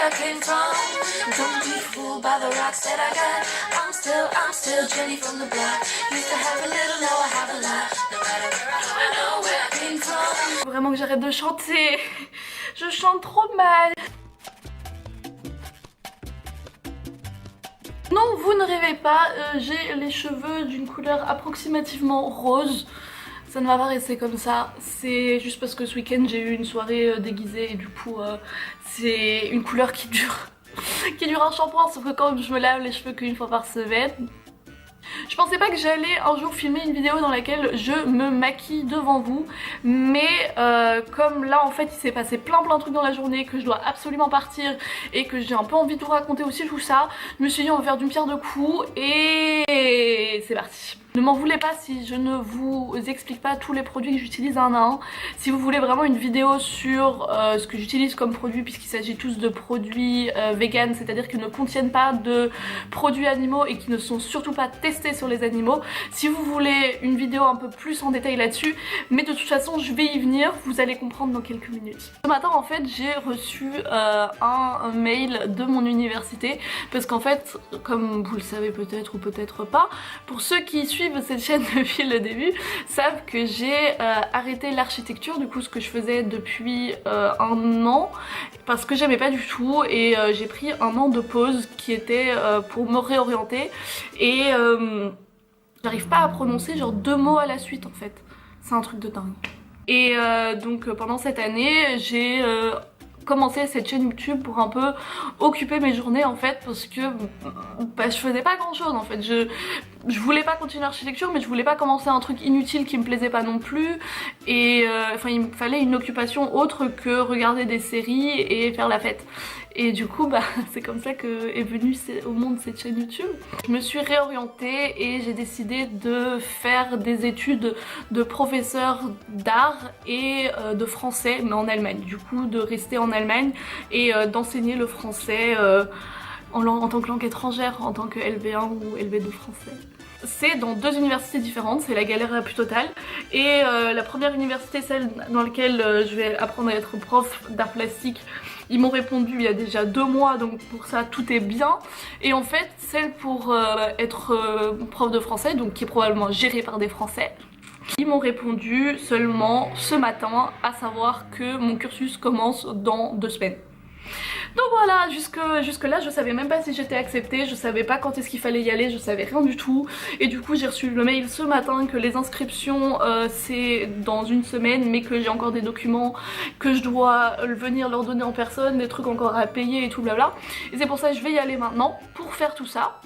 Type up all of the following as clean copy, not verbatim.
I came from. Don't be fooled by the rocks that I got. I'm still Jenny from the block. Used to have a little, now I have a lot. No matter where I go, I know where I came from. Faut vraiment que j'arrête de chanter. Je chante trop mal. Non, vous ne rêvez pas, j'ai les cheveux d'une couleur approximativement rose. Ça ne va pas rester comme ça, c'est juste parce que ce week-end j'ai eu une soirée déguisée et du coup c'est une couleur qui dure un shampoing, sauf que quand je me lave les cheveux qu'une fois par semaine. Je pensais pas que j'allais un jour filmer une vidéo dans laquelle je me maquille devant vous, mais comme là en fait il s'est passé plein de trucs dans la journée, que je dois absolument partir et que j'ai un peu envie de vous raconter aussi tout ça, je me suis dit on va faire d'une pierre deux coups et c'est parti. Ne m'en voulez pas si je ne vous explique pas tous les produits que j'utilise un à un. Si vous voulez vraiment une vidéo sur ce que j'utilise comme produit, puisqu'il s'agit tous de produits vegan, c'est-à-dire qui ne contiennent pas de produits animaux et qui ne sont surtout pas testés sur les animaux. Si vous voulez une vidéo un peu plus en détail là-dessus, mais de toute façon je vais y venir, vous allez comprendre dans quelques minutes. Ce matin en fait j'ai reçu un mail de mon université, parce qu'en fait, comme vous le savez peut-être ou peut-être pas, pour ceux qui suivent cette chaîne depuis le début savent que j'ai arrêté l'architecture, du coup ce que je faisais depuis un an, parce que j'aimais pas du tout et j'ai pris un an de pause qui était pour me réorienter et j'arrive pas à prononcer genre 2 mots à la suite en fait, c'est un truc de dingue. Et donc pendant cette année j'ai commencer cette chaîne YouTube pour un peu occuper mes journées en fait, parce que bah, je faisais pas grand chose en fait. Je voulais pas continuer l'architecture, mais je voulais pas commencer un truc inutile qui me plaisait pas non plus, et enfin il me fallait une occupation autre que regarder des séries et faire la fête. Et du coup bah c'est comme ça que est venue au monde cette chaîne YouTube. Je me suis réorientée et j'ai décidé de faire des études de professeur d'art et de français, mais en Allemagne. Du coup de rester en Allemagne et d'enseigner le français en tant que langue étrangère, en tant que LV1 ou LV2 français. C'est dans 2 universités différentes, c'est la galère la plus totale. Et la première université, celle dans laquelle je vais apprendre à être prof d'art plastique, ils m'ont répondu il y a déjà 2 mois, donc pour ça tout est bien. Et en fait, celle pour être prof de français, donc qui est probablement gérée par des Français, ils m'ont répondu seulement ce matin, à savoir que mon cursus commence dans 2 semaines. Donc voilà, jusque là je savais même pas si j'étais acceptée, je savais pas quand est-ce qu'il fallait y aller, je savais rien du tout. Et du coup j'ai reçu le mail ce matin que les inscriptions c'est dans 1 semaine, mais que j'ai encore des documents que je dois venir leur donner en personne, des trucs encore à payer et tout blabla. Et c'est pour ça que je vais y aller maintenant pour faire tout ça.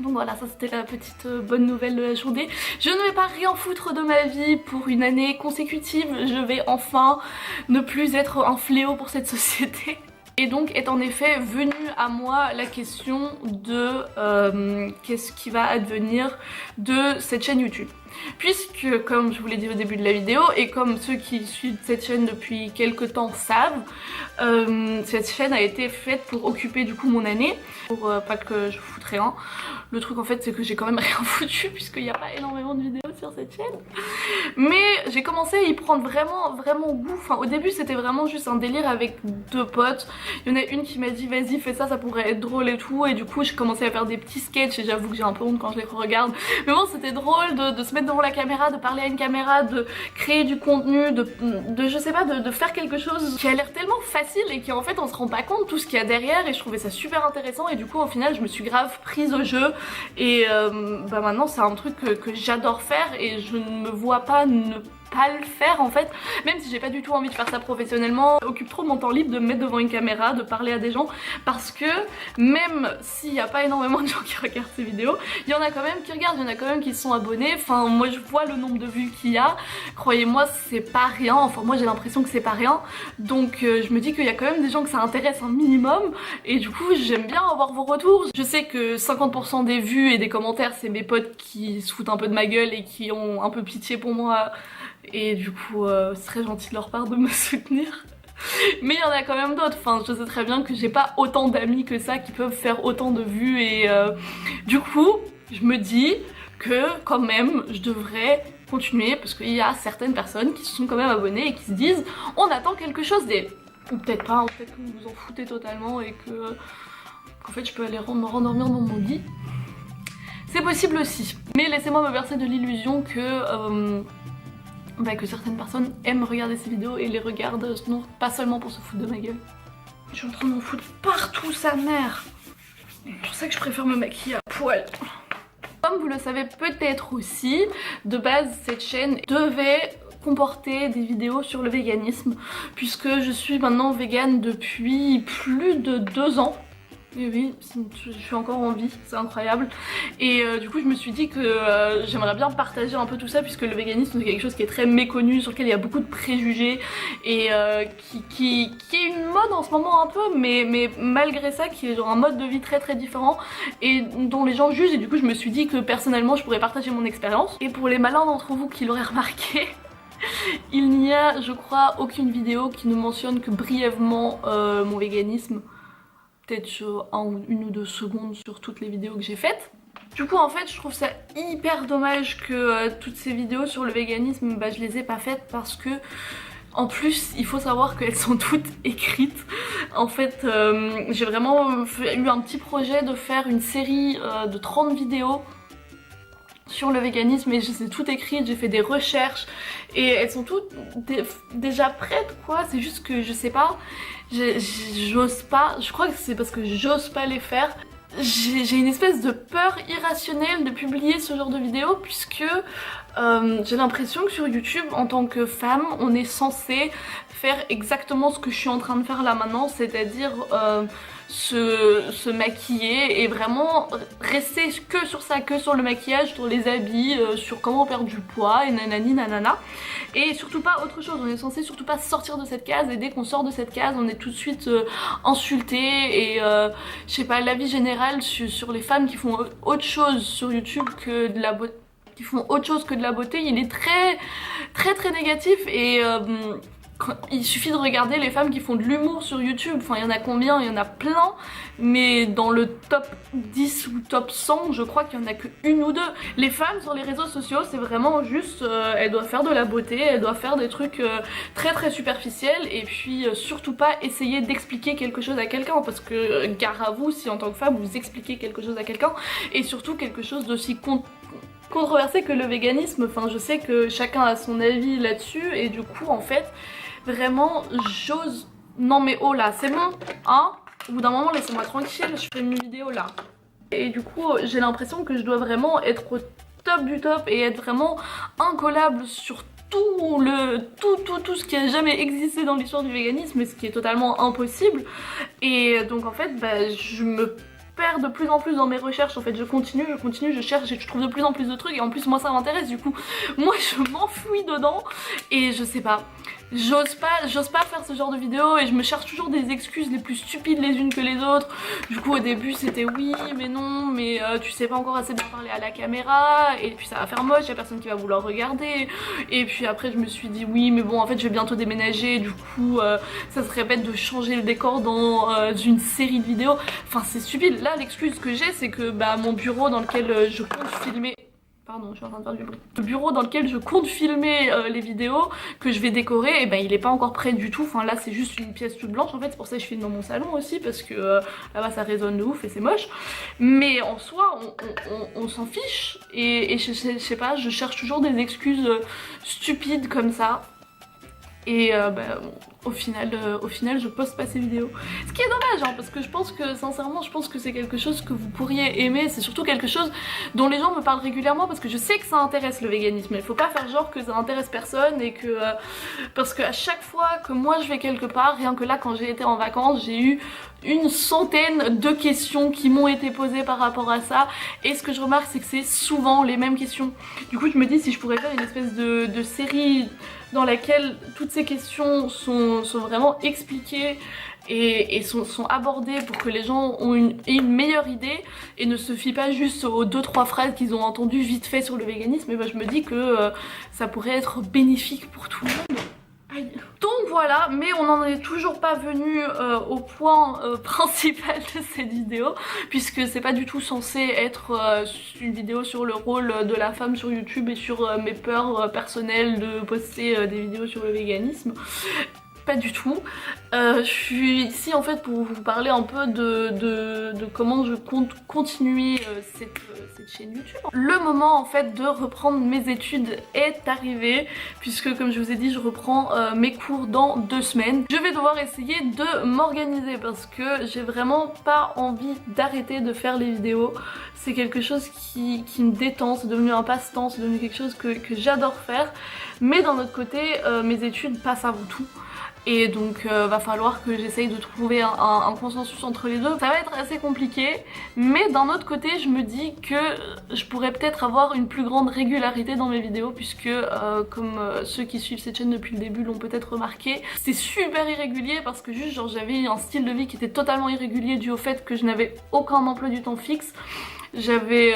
Donc voilà, ça c'était la petite bonne nouvelle de la journée. Je ne vais pas rien foutre de ma vie pour une année consécutive, je vais enfin ne plus être un fléau pour cette société. Et donc est en effet venue à moi la question de qu'est-ce qui va advenir de cette chaîne YouTube. Puisque comme je vous l'ai dit au début de la vidéo, et comme ceux qui suivent cette chaîne depuis quelques temps savent, cette chaîne a été faite pour occuper du coup mon année, pour pas que je foute rien. Le truc en fait c'est que j'ai quand même rien foutu puisqu'il n'y a pas énormément de vidéos sur cette chaîne. Mais j'ai commencé à y prendre vraiment goût. Enfin au début c'était vraiment juste un délire avec 2 potes. Il y en a une qui m'a dit vas-y fais ça, ça pourrait être drôle et tout. Et du coup j'ai commencé à faire des petits sketchs et j'avoue que j'ai un peu honte quand je les regarde. Mais bon c'était drôle de se mettre devant la caméra, de parler à une caméra, de créer du contenu, de je sais pas, de faire quelque chose qui a l'air tellement facile et qui en fait on se rend pas compte tout ce qu'il y a derrière, et je trouvais ça super intéressant. Et du coup au final je me suis grave prise au jeu et bah maintenant c'est un truc que j'adore faire et je ne me vois pas ne pas le faire en fait, même si j'ai pas du tout envie de faire ça professionnellement. Occupe trop de mon temps libre de me mettre devant une caméra, de parler à des gens, parce que même s'il n'y a pas énormément de gens qui regardent ces vidéos, il y en a quand même qui regardent, il y en a quand même qui se sont abonnés. Enfin moi je vois le nombre de vues qu'il y a, croyez-moi c'est pas rien, enfin moi j'ai l'impression que c'est pas rien. Donc je me dis qu'il y a quand même des gens que ça intéresse un minimum, et du coup j'aime bien avoir vos retours. Je sais que 50% des vues et des commentaires c'est mes potes qui se foutent un peu de ma gueule et qui ont un peu pitié pour moi, et du coup c'est très gentil de leur part de me soutenir. Mais il y en a quand même d'autres, enfin je sais très bien que j'ai pas autant d'amis que ça qui peuvent faire autant de vues, et du coup je me dis que quand même je devrais continuer, parce qu'il y a certaines personnes qui se sont quand même abonnées et qui se disent on attend quelque chose d'elle. Ou peut-être pas, peut-être que vous vous en foutez totalement et que qu'en fait je peux aller me rendormir dans mon lit. C'est possible aussi. Mais laissez-moi me bercer de l'illusion que certaines personnes aiment regarder ces vidéos et les regardent non pas seulement pour se foutre de ma gueule. Je suis en train de m'en foutre partout, sa mère. C'est pour ça que je préfère me maquiller à poil. Comme vous le savez peut-être aussi, de base cette chaîne devait comporter des vidéos sur le véganisme, puisque je suis maintenant végane depuis plus de 2 ans. Et oui, je suis encore en vie, c'est incroyable. Et du coup je me suis dit que j'aimerais bien partager un peu tout ça, puisque le véganisme c'est quelque chose qui est très méconnu, sur lequel il y a beaucoup de préjugés et qui est une mode en ce moment un peu, mais malgré ça qui est genre un mode de vie très très différent et dont les gens jugent. Et du coup je me suis dit que personnellement je pourrais partager mon expérience. Et pour les malins d'entre vous qui l'auraient remarqué, il n'y a je crois aucune vidéo qui ne mentionne que brièvement mon véganisme. Peut-être sur 1 ou 2 secondes sur toutes les vidéos que j'ai faites. Du coup en fait je trouve ça hyper dommage que toutes ces vidéos sur le véganisme je les ai pas faites, parce que en plus il faut savoir qu'elles sont toutes écrites. En fait j'ai vraiment eu un petit projet de faire une série de 30 vidéos sur le véganisme et je les ai toutes écrites, j'ai fait des recherches et elles sont toutes déjà prêtes quoi. C'est juste que je sais pas, j'ose pas, je crois que c'est parce que j'ose pas les faire. J'ai une espèce de peur irrationnelle de publier ce genre de vidéos, puisque j'ai l'impression que sur YouTube en tant que femme on est censé faire exactement ce que je suis en train de faire là maintenant, c'est-à-dire se maquiller et vraiment rester que sur ça, que sur le maquillage, sur les habits, sur comment perdre du poids et nanani nanana, et surtout pas autre chose. On est censé surtout pas sortir de cette case, et dès qu'on sort de cette case on est tout de suite insulté et je sais pas, l'avis général sur les femmes qui font autre chose sur YouTube que de la beauté, il est très négatif. Et il suffit de regarder les femmes qui font de l'humour sur YouTube, enfin il y en a combien? Il y en a plein, mais dans le top 10 ou top 100 je crois qu'il y en a que 1 ou 2. Les femmes sur les réseaux sociaux c'est vraiment juste, elles doivent faire de la beauté, elles doivent faire des trucs très superficiels, et puis surtout pas essayer d'expliquer quelque chose à quelqu'un, parce que gare à vous si en tant que femme vous expliquez quelque chose à quelqu'un, et surtout quelque chose d'aussi controversé que le véganisme. Enfin je sais que chacun a son avis là-dessus, et du coup en fait vraiment j'ose... Non mais oh là c'est bon hein, au bout d'un moment laissez-moi tranquille, je fais une vidéo là. Et du coup j'ai l'impression que je dois vraiment être au top du top et être vraiment incollable sur tout ce qui a jamais existé dans l'histoire du véganisme, ce qui est totalement impossible. Et donc en fait je me perds de plus en plus dans mes recherches. En fait je continue, je cherche et je trouve de plus en plus de trucs, et en plus moi ça m'intéresse, du coup moi je m'enfouis dedans et je sais pas, j'ose pas faire ce genre de vidéo, et je me cherche toujours des excuses les plus stupides les unes que les autres. Du coup au début c'était oui mais non, mais tu sais pas encore assez bien parler à la caméra, et puis ça va faire moche, y'a personne qui va vouloir regarder. Et puis après je me suis dit oui mais bon en fait je vais bientôt déménager, du coup ça serait bête de changer le décor dans une série de vidéos. Enfin c'est stupide. Là l'excuse que j'ai c'est que mon bureau dans lequel je compte filmer... Pardon, je suis en train de faire du bruit. Le bureau dans lequel je compte filmer les vidéos que je vais décorer, et il est pas encore prêt du tout. Enfin là c'est juste une pièce toute blanche en fait, c'est pour ça que je filme dans mon salon aussi, parce que là-bas ça résonne de ouf et c'est moche. Mais en soi on s'en fiche, et je sais pas, je cherche toujours des excuses stupides comme ça. Et au final je poste pas ces vidéos, ce qui est dommage hein, parce que je pense que sincèrement je pense que c'est quelque chose que vous pourriez aimer. C'est surtout quelque chose dont les gens me parlent régulièrement, parce que je sais que ça intéresse le véganisme. Il faut pas faire genre que ça intéresse personne, et que parce qu'à chaque fois que moi je vais quelque part, rien que là quand j'ai été en vacances, j'ai eu une centaine de questions qui m'ont été posées par rapport à ça, et ce que je remarque c'est que c'est souvent les mêmes questions. Du coup je me dis si je pourrais faire une espèce de série dans laquelle toutes ces questions sont vraiment expliquées et sont abordées pour que les gens aient une meilleure idée et ne se fient pas juste aux 2-3 phrases qu'ils ont entendues vite fait sur le véganisme. Et je me dis que ça pourrait être bénéfique pour tout le monde. Aïe. Donc voilà, mais on n'en est toujours pas venu au point principal de cette vidéo, puisque c'est pas du tout censé être une vidéo sur le rôle de la femme sur YouTube et sur mes peurs personnelles de poster des vidéos sur le véganisme. pas du tout. Je suis ici en fait pour vous parler un peu de comment je compte continuer cette chaîne YouTube. Le moment en fait de reprendre mes études est arrivé, puisque comme je vous ai dit, je reprends mes cours dans 2 semaines. Je vais devoir essayer de m'organiser parce que j'ai vraiment pas envie d'arrêter de faire les vidéos. C'est quelque chose qui me détend, c'est devenu un passe-temps, c'est devenu quelque chose que j'adore faire. Mais d'un autre côté, mes études passent avant tout. Et donc va falloir que j'essaye de trouver un consensus entre les deux. Ça va être assez compliqué, mais d'un autre côté je me dis que je pourrais peut-être avoir une plus grande régularité dans mes vidéos, puisque comme ceux qui suivent cette chaîne depuis le début l'ont peut-être remarqué, c'est super irrégulier parce que juste genre j'avais un style de vie qui était totalement irrégulier dû au fait que je n'avais aucun emploi du temps fixe. J'allais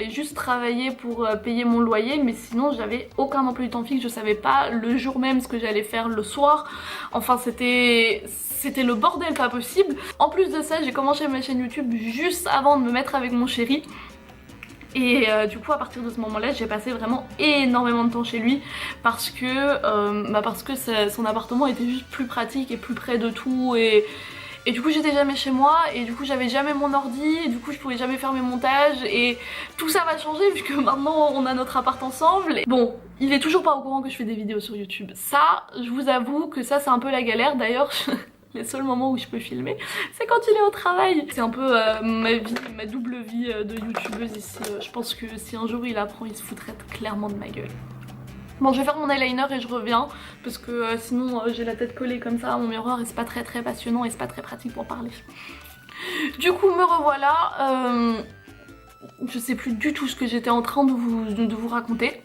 juste travailler pour payer mon loyer, mais sinon j'avais aucun emploi du temps fixe, je savais pas le jour même ce que j'allais faire le soir. Enfin c'était le bordel pas possible. En plus de ça, j'ai commencé ma chaîne YouTube juste avant de me mettre avec mon chéri. Et du coup à partir de ce moment là j'ai passé vraiment énormément de temps chez lui parce que son appartement était juste plus pratique et plus près de tout, et du coup j'étais jamais chez moi, et du coup j'avais jamais mon ordi, et du coup je pouvais jamais faire mes montages, et tout ça va changer vu que maintenant on a notre appart ensemble. Bon, il est toujours pas au courant que je fais des vidéos sur YouTube. Ça, je vous avoue que ça c'est un peu la galère. D'ailleurs les seuls moments où je peux filmer, c'est quand il est au travail. C'est un peu ma double vie de youtubeuse ici. Je pense que si un jour il apprend, il se foutrait clairement de ma gueule. Bon, je vais faire mon eyeliner et je reviens parce que sinon j'ai la tête collée comme ça à mon miroir et c'est pas très passionnant et c'est pas très pratique pour parler. Du coup me revoilà, je sais plus du tout ce que j'étais en train de vous raconter.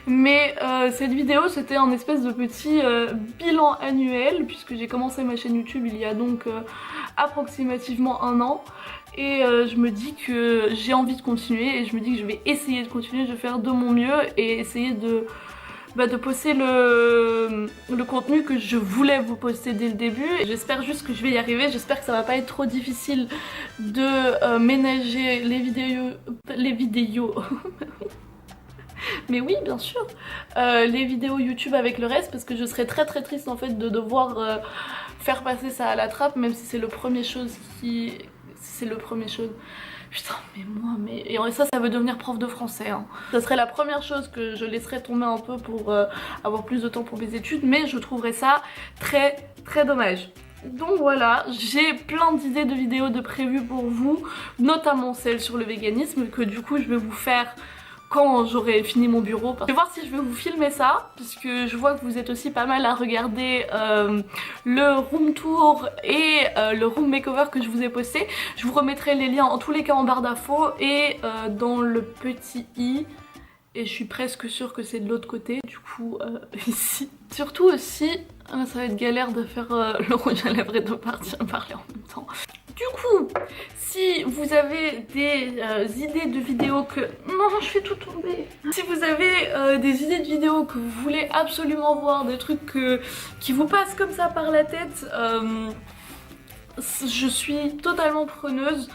Mais cette vidéo c'était un espèce de petit bilan annuel, puisque j'ai commencé ma chaîne YouTube il y a donc approximativement 1 an. Et je me dis que j'ai envie de continuer, et je me dis que je vais essayer de continuer, je vais faire de mon mieux et essayer de poster le contenu que je voulais vous poster dès le début. J'espère juste que je vais y arriver, j'espère que ça va pas être trop difficile de ménager les vidéos mais oui bien sûr, les vidéos YouTube avec le reste, parce que je serais très triste en fait de devoir faire passer ça à la trappe, même si c'est le premier chose Putain mais moi, et ça veut devenir prof de français hein. Ça serait la première chose que je laisserais tomber un peu pour avoir plus de temps pour mes études, mais je trouverais ça très dommage. Donc voilà, j'ai plein d'idées de vidéos de prévues pour vous, notamment celle sur le véganisme que du coup je vais vous faire quand j'aurai fini mon bureau. Je vais voir si je vais vous filmer ça, puisque je vois que vous êtes aussi pas mal à regarder le room tour et le room makeover que je vous ai posté. Je vous remettrai les liens en tous les cas en barre d'infos et dans le petit i. Et je suis presque sûre que c'est de l'autre côté, du coup ici. Surtout aussi, ça va être galère de faire le rouge à lèvres et de partir parler en même temps. Du coup, si vous avez des idées de vidéos que... Non, je fais tout tomber. Si vous avez des idées de vidéos que vous voulez absolument voir, des trucs qui vous passent comme ça par la tête, je suis totalement preneuse.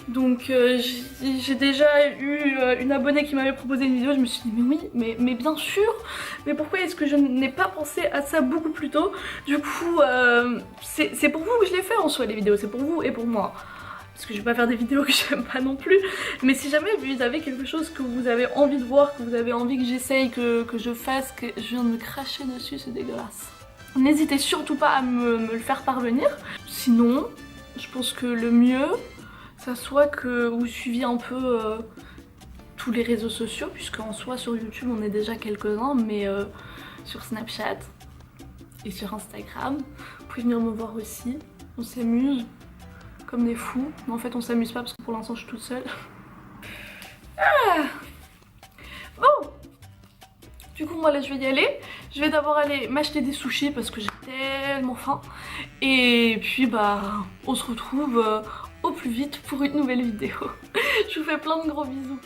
Donc j'ai déjà eu une abonnée qui m'avait proposé une vidéo, je me suis dit mais oui, mais bien sûr, mais pourquoi est-ce que je n'ai pas pensé à ça beaucoup plus tôt? Du coup c'est pour vous que je les fais en soi les vidéos, c'est pour vous et pour moi. Parce que je vais pas faire des vidéos que j'aime pas non plus. Mais si jamais vous avez quelque chose que vous avez envie de voir, que vous avez envie que j'essaye, que je fasse, que je viens de me cracher dessus, c'est dégueulasse. N'hésitez surtout pas à me le faire parvenir. Sinon, je pense que le mieux, ça soit que vous suiviez un peu tous les réseaux sociaux, puisqu'en soi sur YouTube on est déjà quelques-uns, mais sur Snapchat et sur Instagram, vous pouvez venir me voir aussi, on s'amuse comme des fous, mais en fait on s'amuse pas parce que pour l'instant je suis toute seule. Bon, du coup moi là je vais y aller, je vais d'abord aller m'acheter des sushis parce que j'ai tellement faim, et puis on se retrouve au plus vite pour une nouvelle vidéo. Je vous fais plein de gros bisous.